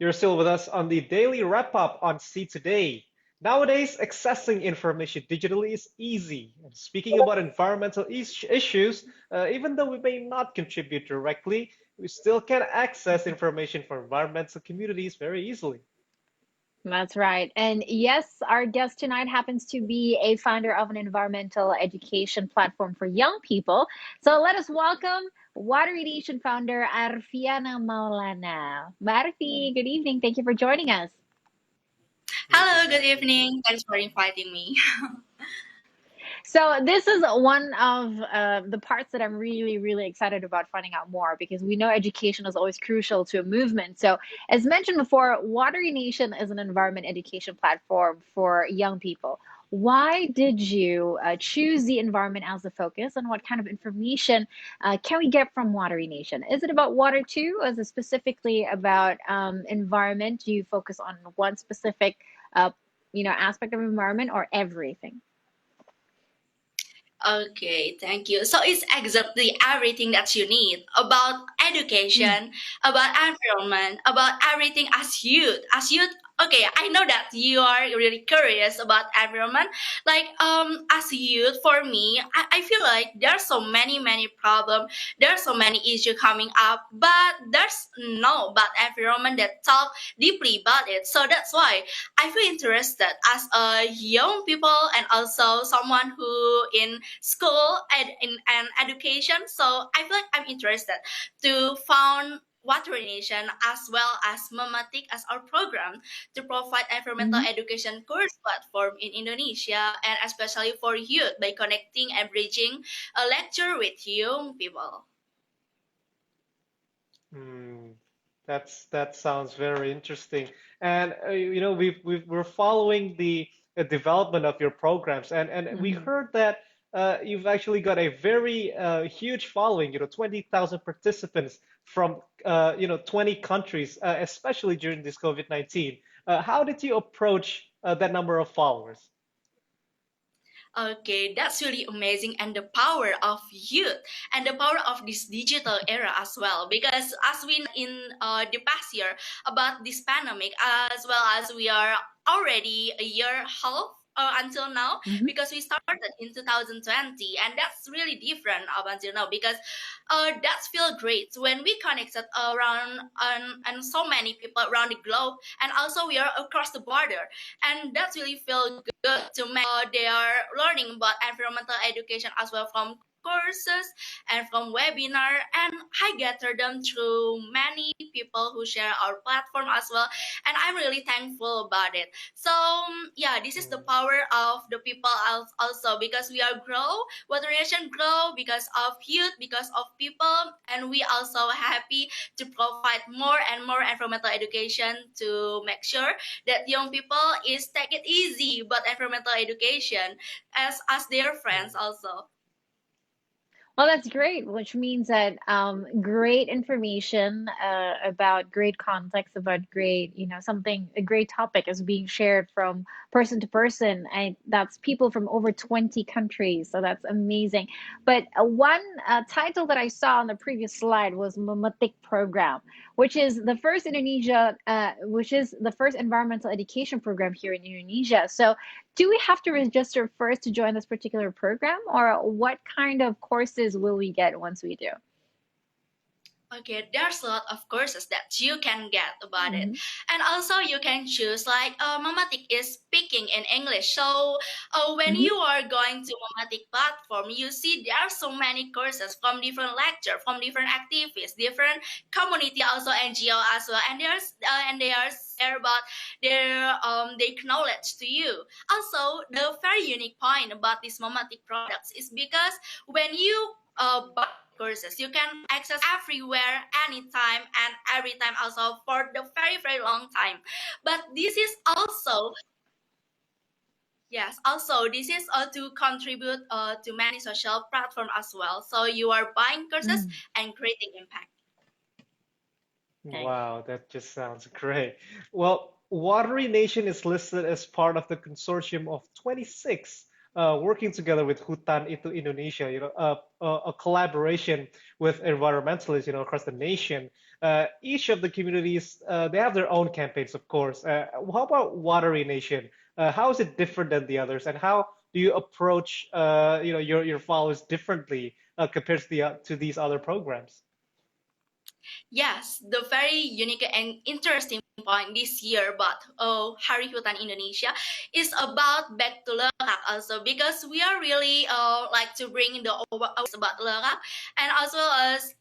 You're still with us on the daily wrap up on See Today. Nowadays, accessing information digitally is easy. And speaking about environmental issues, even though we may not contribute directly, we still can access information from environmental communities very easily. That's right. And yes, our guest tonight happens to be a founder of an environmental education platform for young people. So let us welcome Watery Nation founder Arfiana Maulana. Marfi, good evening. Thank you for joining us. Good evening, Hello, good Marty. evening. Thanks for inviting me. So this is one of the parts that I'm really, really excited about finding out more because we know education is always crucial to a movement. So as mentioned before, Watery Nation is an environment education platform for young people. Why did you choose the environment as the focus, and what kind of information can we get from Watery Nation? Is it about water too, or is it specifically about environment? Do you focus on one specific, uh, aspect of environment, or everything? Okay, thank you. So it's exactly everything that you need about education, about environment, about everything as youth. Okay, I know that you are really curious about environment. As youth, for me, I feel like there's so many problems. There's so many issues coming up, but there's no but environment that talk deeply about it. So that's why I feel interested as a young people and also someone who in school and in and education. So I feel like I'm interested to found Water Nation as well as Mamatik as our program to provide environmental Mhm. education course platform in Indonesia and especially for youth by connecting and bridging a lecture with young people. Hmm, that sounds very interesting. And we're following the development of your programs, and we Mhm. heard that you've actually got a very huge following. 20,000 participants from 20 countries, especially during this COVID-19. How did you approach that number of followers? Okay, that's really amazing, and the power of youth and the power of this digital era as well. Because as we know in the past year about this pandemic, as well as we are already a year half until now, Mhm. because we started in 2020, and that's really different up until now. Because that's feel great when we connected around and so many people around the globe, and also we are across the border, and that's really feel good to make they are learning about environmental education as well from courses and from webinar, and I gather them through many people who share our platform as well, and I'm really thankful about it. So yeah, this is the power of the people also, because we are grow moderation grow because of youth, because of people, and we also happy to provide more and more environmental education to make sure that young people is take it easy but environmental education as their friends also. Well, that's great, which means that great information about great context, about great, something, a great topic is being shared from person to person. And that's people from over 20 countries. So that's amazing. But one title that I saw on the previous slide was Mamatik Program, which is the first environmental education program here in Indonesia. So do we have to register first to join this particular program, or what kind of courses will we get once we do? Okay, there's a lot of courses that you can get about it, Mhm. and also you can choose Mamatic is speaking in English. So when Mhm. you are going to Mamatic platform, you see there are so many courses from different lecture, from different activities, different community, also NGO as well, and they are share about their knowledge to you. Also, the very unique point about these Mamatic products is because when you buy courses. You can access everywhere, anytime, and every time, also for the very long time. But this is also yes, also this is to contribute to many social platform as well. So you are buying courses Mm. and creating impact. Okay. Wow, that just sounds great. Well, Watery Nation is listed as part of the consortium of 26 working together with Hutan Itu Indonesia, a collaboration with environmentalists, across the nation. Each of the communities, they have their own campaigns, of course. How about Watery Nation? How is it different than the others, and how do you approach, your followers differently compared to these other programs? Yes, the very unique and interesting point this year about Hari Hutan Indonesia is about back to Lekak also, because we are really like to bring the awareness about Lekak, and also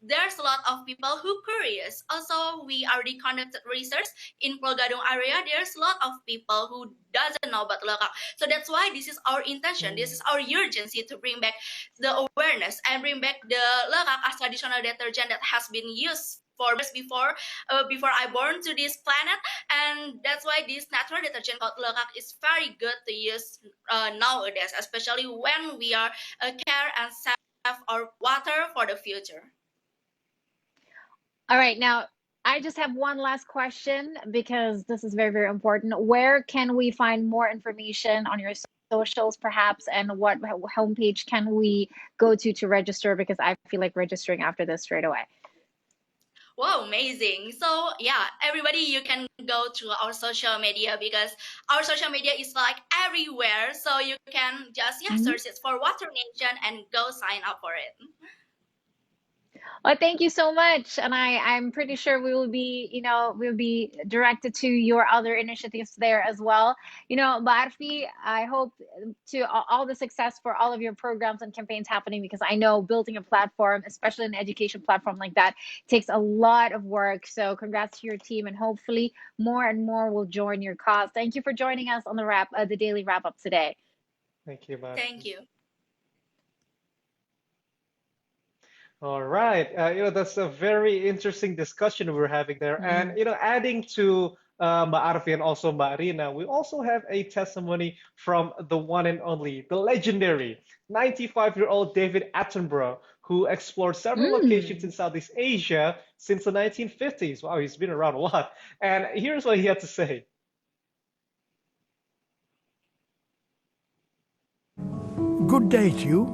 there's a lot of people who curious. Also, we already conducted research in Pulau Gadung area. There's a lot of people who doesn't know about Lekak, so that's why this is our intention. This is our urgency to bring back the awareness and bring back the Lekak as traditional detergent that has been used for years before I born to this planet, and that's why this natural detergent called Lekak is very good to use nowadays, especially when we are care and save our water for the future. All right, now I just have one last question because this is very, very important. Where can we find more information on your socials, perhaps, and what homepage can we go to register? Because I feel like registering after this straight away. Wow, amazing. So yeah, everybody, you can go to our social media, because our social media is like everywhere. So you can just search it for Water Nation and go sign up for it. Well, thank you so much. And I'm pretty sure we'll be directed to your other initiatives there as well. Mbak Arfi, I hope to all the success for all of your programs and campaigns happening, because I know building a platform, especially an education platform like that, takes a lot of work. So congrats to your team, and hopefully more and more will join your cause. Thank you for joining us on the daily wrap up today. Thank you, Mark. Thank you. All right. That's a very interesting discussion we're having there. And, adding to Mbak Arfi and also Mbak Rina, we also have a testimony from the one and only, the legendary 95-year-old David Attenborough, who explored several locations in Southeast Asia since the 1950s. Wow, he's been around a lot. And here's what he had to say. Good day to you,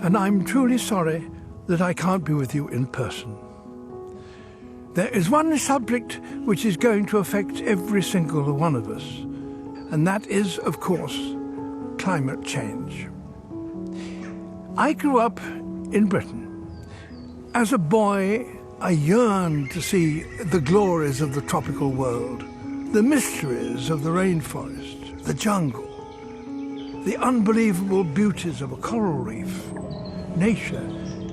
and I'm truly sorry that I can't be with you in person. There is one subject which is going to affect every single one of us, and that is, of course, climate change. I grew up in Britain. As a boy, I yearned to see the glories of the tropical world, the mysteries of the rainforest, the jungle, the unbelievable beauties of a coral reef, nature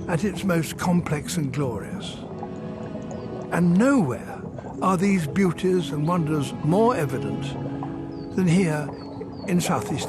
at its most complex and glorious. And nowhere are these beauties and wonders more evident than here in Southeast Asia.